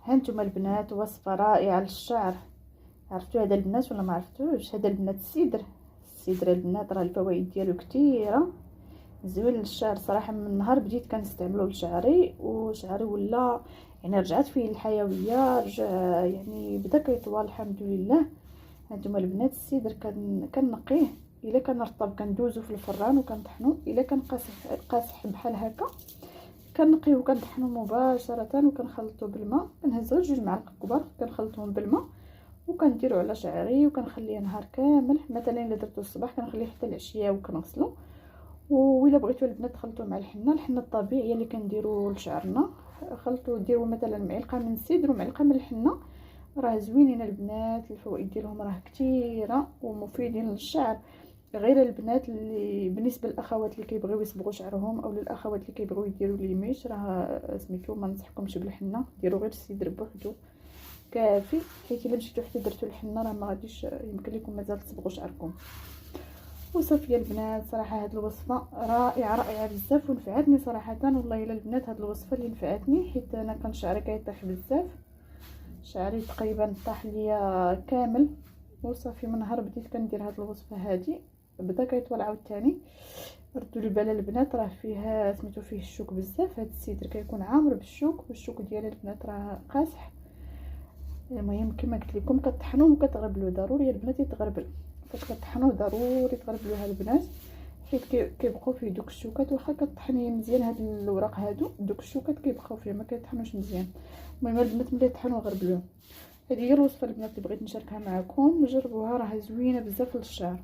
هانتوما البنات وصفه رائعه للشعر. عرفتوا هذا البنات ولا ما عرفتوش؟ هذا البنات السيدر البنات راه الفوائد ديالو كثيره، زوين للشعر صراحه. من نهار بديت كنستعملو لشعري وشعري ولا يعني رجعت فيه الحيويه، رجع يعني بدا كيطول الحمد لله. هانتوما البنات السيدر كنقيه الا كان رطب كندوزو في الفران وكنطحنو، الا كان قاصح بحال هكا كنقيه وكنطحنو مباشره وكنخلطو بالماء. كنهز غير 2 معالق كبار كنخلطهم بالماء وكنديرو على شعري وكنخليه نهار كامل. مثلا الا درتو الصباح كنخليه حتى العشيه وكنغسلو. وإلا بغيتو البنات تخلطوه مع الحنه الطبيعيه اللي كنديرو لشعرنا، خلطوا ديروا مثلا معلقه من السيدر ومعلقه من الحنه، راه زوينين البنات. الفوائد ديالهم راه كثيره ومفيدين للشعر. غير البنات اللي بالنسبه للاخوات اللي كيبغيو يصبغوا شعرهم او للاخوات اللي كيبغيو يديروا ليميش، راه سميتو ما ننصحكمش بالحنه، ديروا غير السيدر بوحدو كافي، حيت الا مشيتو حتى درتو الحنه راه ما غاديش يمكن لكم مازال تصبغوا شعركم. وصافي البنات صراحه هاد الوصفه رائعه بزاف ونفعتني صراحه. والله الا البنات هاد الوصفه اللي نفعتني، حيت انا كان شعري كيطيح بزاف، شعري تقريبا طاح ليا كامل. وصافي من نهار بديت كندير هاد الوصفه هادي بدا كيطول عاوتاني. ردوا البال البنات راه فيها سميتو فيه الشوك بزاف، هاد السيدر كيكون عامر بالشوك والشوك ديال البنات راه قاصح. المهم كما قلت لكم كطحنوه وكتغربلوه، ضروري البنات يتغربل. فاش كطحنوه ضروري تغربلوها البنات، حيت كيبقاو فيه دوك الشوكات. واخا كطحنيه مزيان هاد الوراق هادو دوك الشوكات كيبقاو فيه ما كيطحنوش مزيان. المهم البنات ملي طحنوا غربلوه. هذه هي الوصفه البنات اللي بغيت نشاركها معكم، جربوها راه زوينه بزاف للشعر.